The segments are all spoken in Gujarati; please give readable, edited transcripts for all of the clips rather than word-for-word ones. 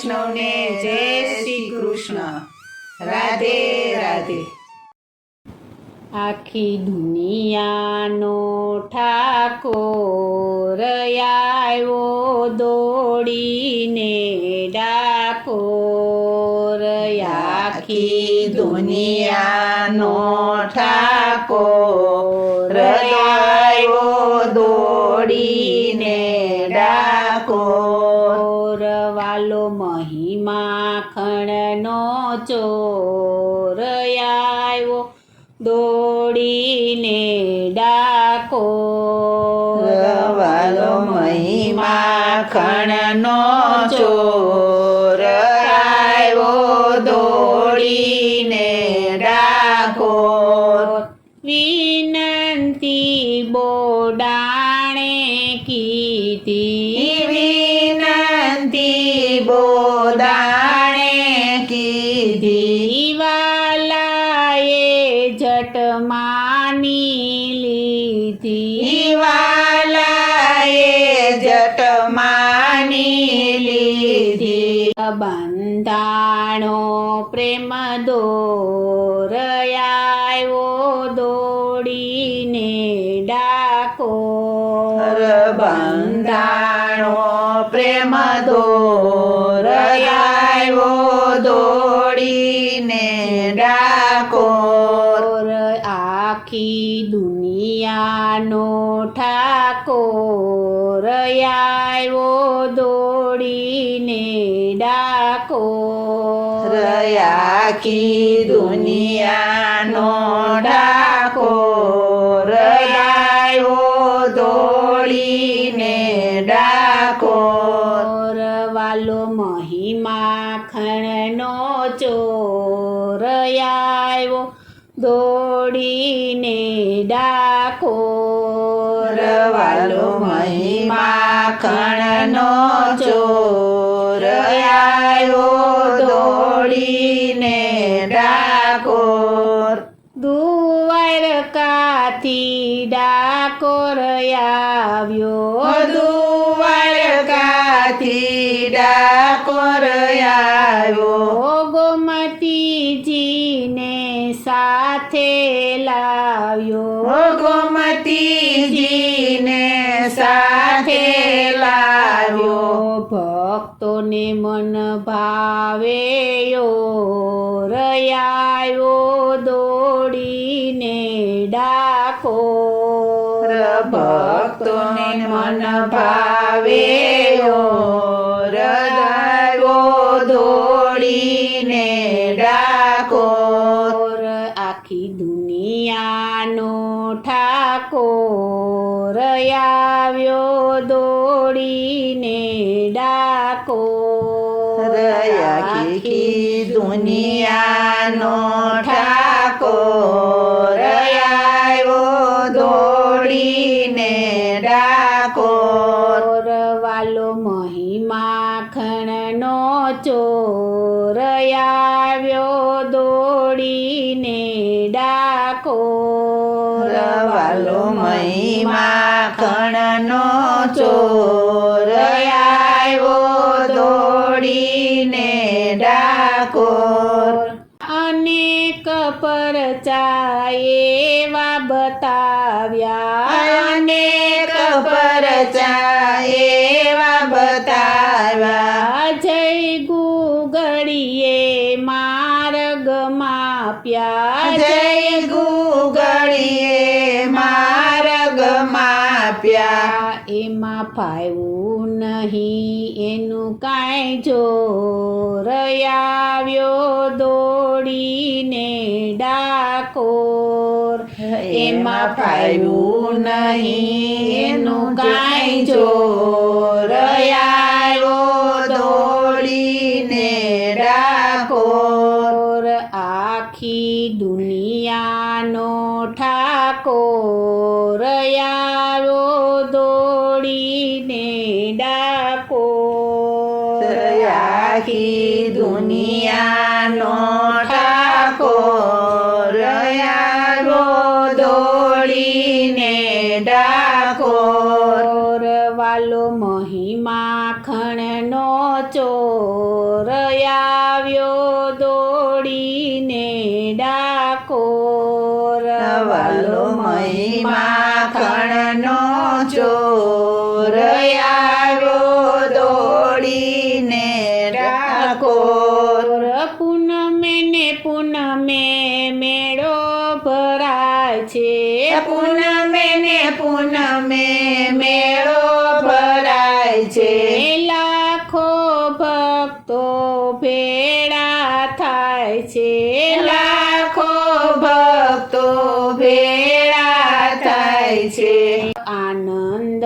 વૈષ્ણવને જય શ્રી કૃષ્ણ. રાધે રાધે. આખી દુનિયાનો ઠાકોર આવ્યો દોડીને ડાકોર. આખી દુનિયાનો ઠાકોર આવ્યો દોડીને ડાકોર. વાલો મહિમા ખણનો ચોર આવ્યો દોડીને ડાકોર. વાલો મહિમા ખણનો ચોર આવ્યો દોડીને ડાકોર. વિનંતી બોડાણે કીધી, વિનંતી બોદાણે કીધી, વાલાએ જટ માની લીધી. વાલાએ જટ માની લીધી. બંધાણો પ્રેમ દોર આવ્યો દોડીને ડાકોર. બંધાણો પ્રેમ દોર આવ્યો દોડીને ડાકોર. આખી દુનિયાનો ઠાકોર આવ્યો દોડીને ડાકોર. આખી દુનિયાનો ડાકોર આવ્યો દોડીને ડાકોર. વાલો મહિમા ખણનો ચોર આવ્યો દોડીને ડાકોર. વાલો મહિમા ખણનો ચોર આવ્યો દોડીને ડાકોર. દ્વારકાથી ડાકોર આવ્યો, દ્વારકાથી ડાકોર આવ્યો, ગોમતીજીને સાથે લાવ્યો. ગોમતીજીને સાથે લાવ્યો. ભક્તોને મન ભાવે આવ્યો દોડીને ડાકોર. ભક્તોને મન ભાવે આવ્યો દોડીને ડાકોર. આખી દુનિયાનો ઠાકોર આવ્યો દોડીને ડાકોર. આખી દુનિયાનો ઠાકોર આવ્યો દોડીને ડાકોર. વાલો મહિમા ખણનો ચોર આવ્યો દોડીને ડાકોર. વાલો મહિમા ખણનો ચોર આવ્યો દોડીને ડાકોર. અનેક પરચા એવા બતાવ્યા, અનેક પરચા એવા બતાવ્યા, જય ગુગળીએ માર્ગ માપ્યા. જય ગુગળીએ માર્ગ માપ્યા. એમાં ફાવ્યું નહીં એનું કાંઈ જોર આવ્યો દોડીને ડાકોર. એમાં ફાવ્યું નહીં એનું કાંઈ જોર આવ્યો દોડીને ડાકોર. આખી દુનિયાનો ઠાકોર આવ્યો દોડીને ડાકોર. આખી દુનિયાનો ઠાકોર આવ્યો દોડીને ડાકોર. વાલો મહિમા ખણનો ચોર ડાકોર વાલો મહી માખણનો ચોર આવ્યો દોડીને ડાકોર. પૂનમે ને પૂનમે મેળો ભરાય છે. પૂનમે ને પૂનમે મેળો ભરાય છે. લાખો ભક્તો ભેળા થાય છે. લાખો ભક્તો ભેળા થાય છે. આનંદ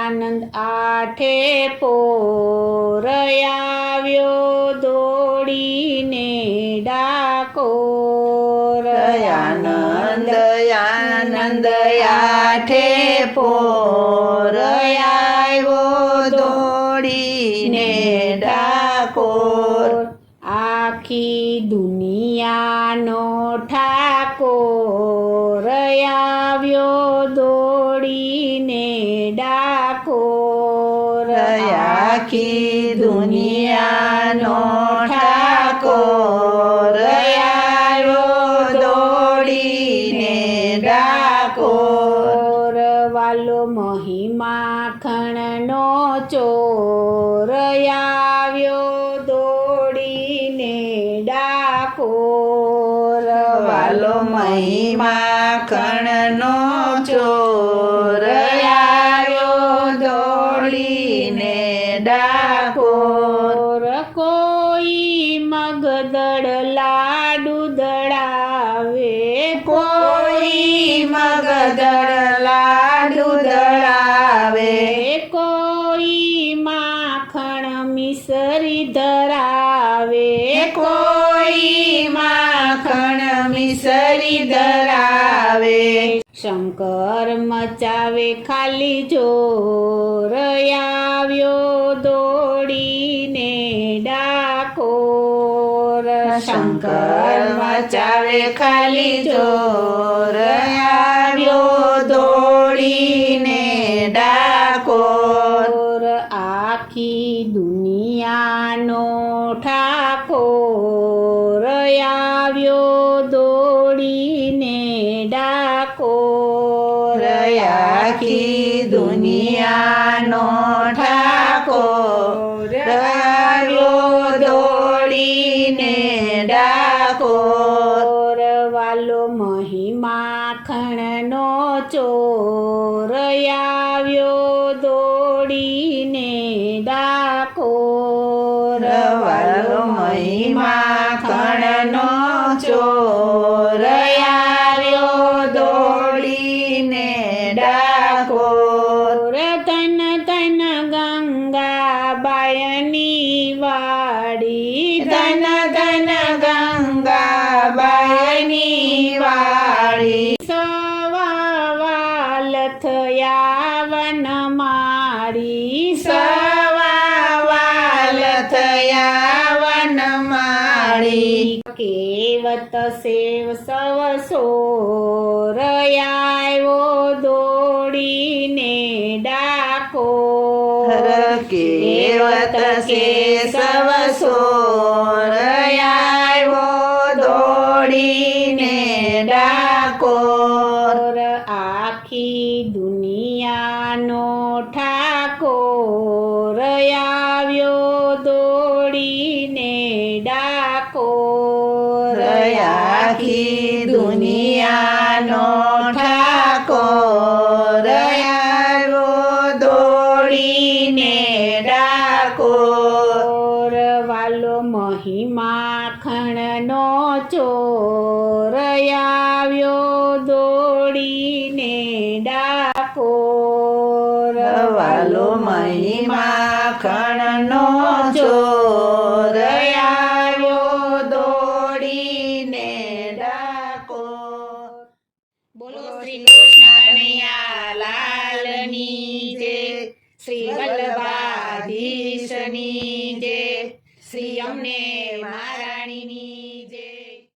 આનંદ આઠે પોર આવ્યો દોડીને ડાકોર. આનંદ આનંદ આઠે પોર આવ્યો દોડીને ડાકોર. આખી દુનિયાનો ઠાકોર આવ્યો દોડીને ડાકોર. આખી દુનિયાનો ઠાકોર આવ્યો દોડીને ડાકોર. વાલો મહિમા ખણનો ચોર આવ્યો દોડીને ડાકોર. વાલો મહી માખણનો ચોર આવ્યો દોડીને ડાકોર. કોઈ મગદળ લાડુ દળાવે. કોઈ મગદળ લાડુ દળાવે. કોઈ માખણ મિસરી ધરાવે. કોઈ માખણ મિસરી ધરાવે. શંકર મચાવે ખાલી જોર આવ્યો દોડીને ડાકોર. શંકર મચાવે ખાલી જોર આવ્યો દોડીને ડાકોર. આખી દુનિયાનો ઠાકોર આવ્યો દોડીને ડાકોર. આખી દુનિયાનો ઠાકોર આવ્યો દોડીને ડાકોર. વાલો મહિમા ખણનો ચોર આવ્યો દોડીને ડાકોર. વાલો મહી માખણનો ચોર આવ્યો દોડીને ડાકોર. તન તન ગંગા બાયની વાડી. ધન ધન ગંગા બાયની વાળી. સવાલ થયા વન મારી. સવાલ થયા વનમાળી. કેવત સેવ સવ સોર આવ્યો દોડીને ડાકોર. કેવત કેશવ સોર આવ્યો દોડીને ડાકોર. આખી દુનિયાનો ઠાકોર આવ્યો દોડીને ડાકોર. આખી દુનિયાનો ઠાકોર આવ્યો દોડીને ડાકોર. વાલો મહિમા ખણનો ચોર આવ્યો દોડીને ડાકોર. વાલો મહી માખણનો ચોર આવ્યો દોડીને ડાકોર. બોલો શ્રી કૃષ્ણ.